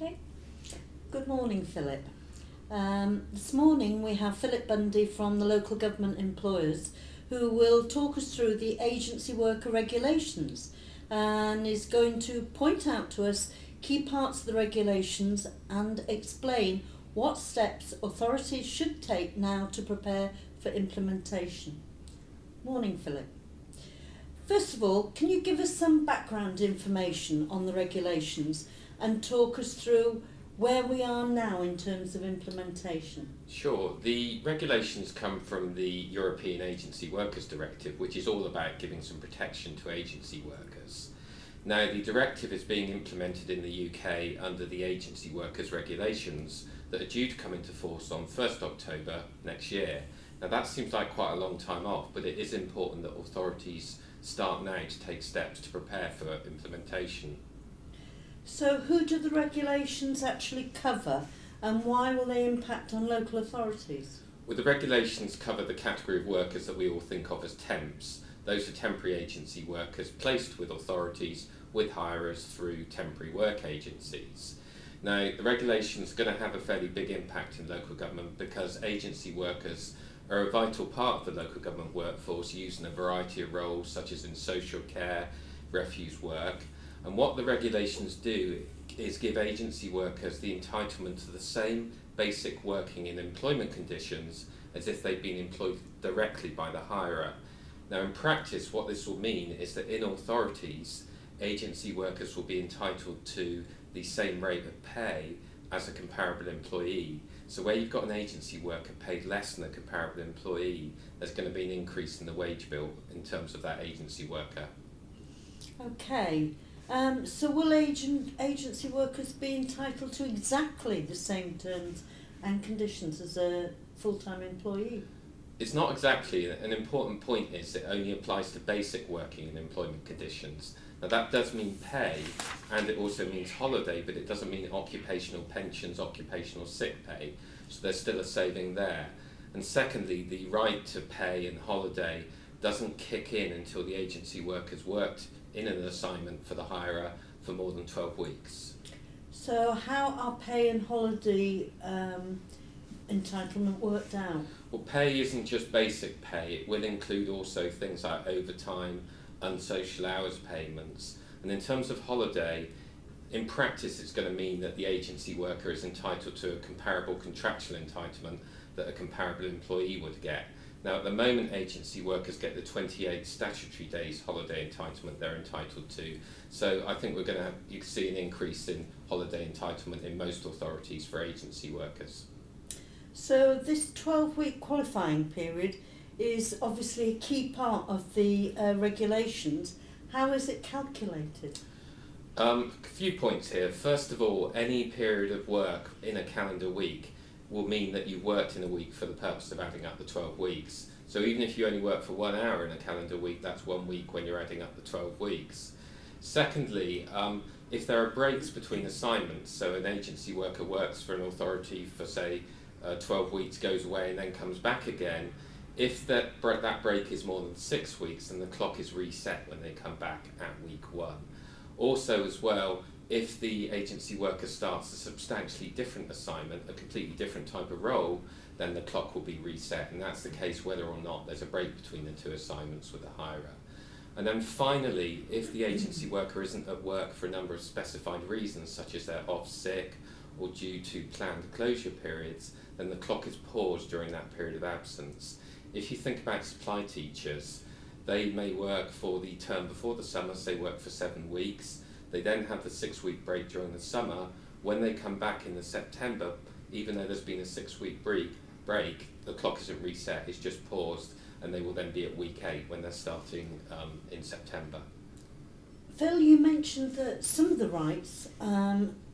Okay. Good morning, Philip. This morning we have Philip Bundy from the Local Government Employers who will talk us through the agency worker regulations and is going to point out to us key parts of the regulations and explain what steps authorities should take now to prepare for implementation. Morning, Philip. First of all, can you give us some background information on the regulations and talk us through where we are now in terms of implementation? Sure. The regulations come from the European Agency Workers Directive, which is all about giving some protection to agency workers. Now, the directive is being implemented in the UK under the Agency Workers Regulations that are due to come into force on 1st October next year. Now, that seems like quite a long time off, but it is important that authorities start now to take steps to prepare for implementation. So who do the regulations actually cover and why will they impact on local authorities? Well, the regulations cover the category of workers that we all think of as temps. Those are temporary agency workers placed with authorities with hirers through temporary work agencies. Now, the regulations are going to have a fairly big impact in local government because agency workers are a vital part of the local government workforce used in a variety of roles such as in social care, refuse work. And what the regulations do is give agency workers the entitlement to the same basic working and employment conditions as if they've been employed directly by the hirer. Now, in practice, what this will mean is that in authorities, agency workers will be entitled to the same rate of pay as a comparable employee. So where you've got an agency worker paid less than a comparable employee, there's going to be an increase in the wage bill in terms of that agency worker. Okay. So will agency workers be entitled to exactly the same terms and conditions as a full-time employee? It's not exactly. An important point is it only applies to basic working and employment conditions. Now that does mean pay, and it also means holiday, but it doesn't mean occupational pensions, occupational sick pay, so there's still a saving there. And secondly, the right to pay and holiday doesn't kick in until the agency worker's worked in an assignment for the hirer for more than 12 weeks. So how are pay and holiday entitlement worked out? Well, pay isn't just basic pay, it will include also things like overtime, unsocial hours payments. And in terms of holiday, in practice it's going to mean that the agency worker is entitled to a comparable contractual entitlement that a comparable employee would get. Now, at the moment, agency workers get the 28 statutory days holiday entitlement they're entitled to. So I think you can see an increase in holiday entitlement in most authorities for agency workers. So this 12-week qualifying period is obviously a key part of the regulations. How is it calculated? A few points here. First of all, any period of work in a calendar week will mean that you've worked in a week for the purpose of adding up the 12 weeks. So even if you only work for 1 hour in a calendar week, that's 1 week when you're adding up the 12 weeks. Secondly, if there are breaks between assignments, so an agency worker works for an authority for, say, 12 weeks, goes away and then comes back again, if that break is more than 6 weeks, then the clock is reset when they come back at week 1. Also as well, if the agency worker starts a substantially different assignment, a completely different type of role, then the clock will be reset, and that's the case whether or not there's a break between the two assignments with the hirer. And then finally, if the agency worker isn't at work for a number of specified reasons, such as they're off sick or due to planned closure periods, then the clock is paused during that period of absence. If you think about supply teachers, they may work for the term before the summer, so they work for 7 weeks. They then have the 6-week break during the summer. When they come back in the September, even though there's been a 6-week break, the clock isn't reset, it's just paused, and they will then be at week 8 when they're starting in September. Phil, you mentioned that some of the rights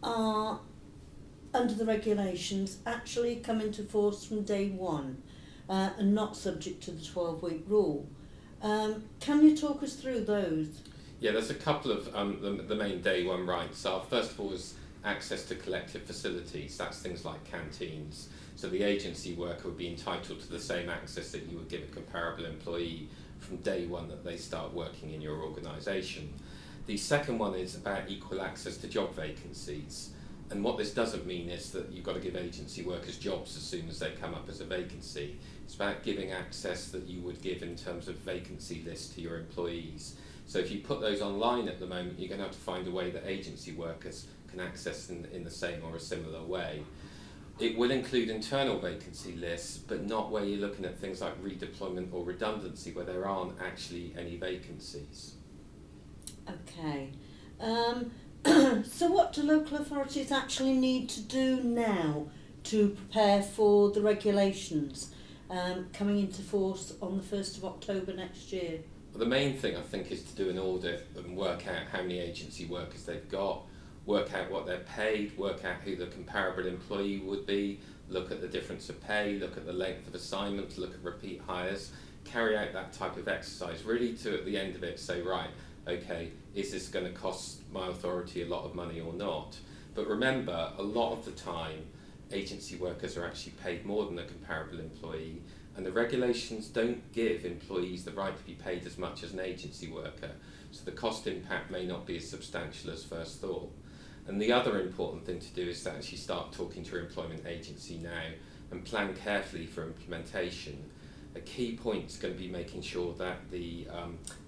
are, under the regulations, actually come into force from day one and not subject to the 12-week rule. Can you talk us through those? Yeah, there's a couple of the main day one rights. First of all is access to collective facilities. That's things like canteens. So the agency worker would be entitled to the same access that you would give a comparable employee from day one that they start working in your organisation. The second one is about equal access to job vacancies. And what this doesn't mean is that you've got to give agency workers jobs as soon as they come up as a vacancy. It's about giving access that you would give in terms of vacancy lists to your employees. So if you put those online at the moment, you're going to have to find a way that agency workers can access in the same or a similar way. It will include internal vacancy lists, but not where you're looking at things like redeployment or redundancy, where there aren't actually any vacancies. Okay. So what do local authorities actually need to do now to prepare for the regulations coming into force on the 1st of October next year? Well, the main thing I think is to do an audit and work out how many agency workers they've got, work out what they're paid, work out who the comparable employee would be, look at the difference of pay, look at the length of assignment, look at repeat hires, carry out that type of exercise, really to at the end of it say, right, okay, is this going to cost my authority a lot of money or not? But remember, a lot of the time, agency workers are actually paid more than a comparable employee, and the regulations don't give employees the right to be paid as much as an agency worker, so the cost impact may not be as substantial as first thought. And the other important thing to do is to actually start talking to your employment agency now and plan carefully for implementation. A key point is going to be making sure that the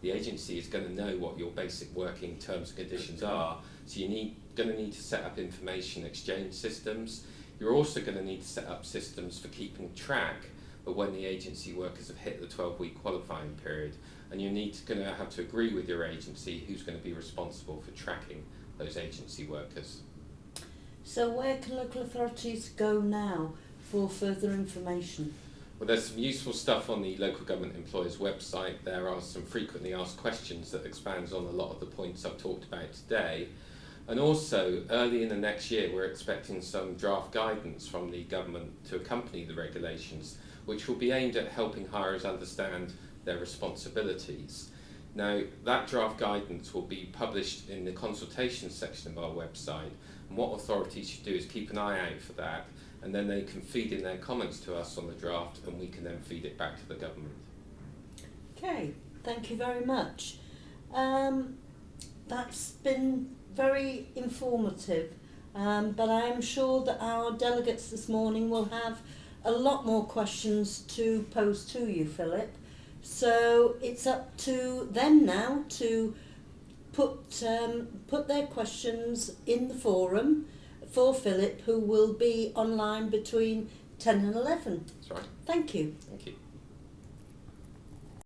agency is going to know what your basic working terms and conditions are. So you're going to need to set up information exchange systems. You're also going to need to set up systems for keeping track of when the agency workers have hit the 12-week qualifying period. And you're going to have to agree with your agency who's going to be responsible for tracking those agency workers. So where can local authorities go now for further information? Well, there's some useful stuff on the local government employers website. There are some frequently asked questions that expands on a lot of the points I've talked about today. And also, early in the next year, we're expecting some draft guidance from the government to accompany the regulations, which will be aimed at helping hirers understand their responsibilities. Now, that draft guidance will be published in the consultation section of our website, and what authorities should do is keep an eye out for that, and then they can feed in their comments to us on the draft, and we can then feed it back to the government. Okay, thank you very much. That's been very informative, but I'm sure that our delegates this morning will have a lot more questions to pose to you, Philip. So it's up to them now to put their questions in the forum for Philip, who will be online between 10 and 11. That's right. Thank you. Thank you.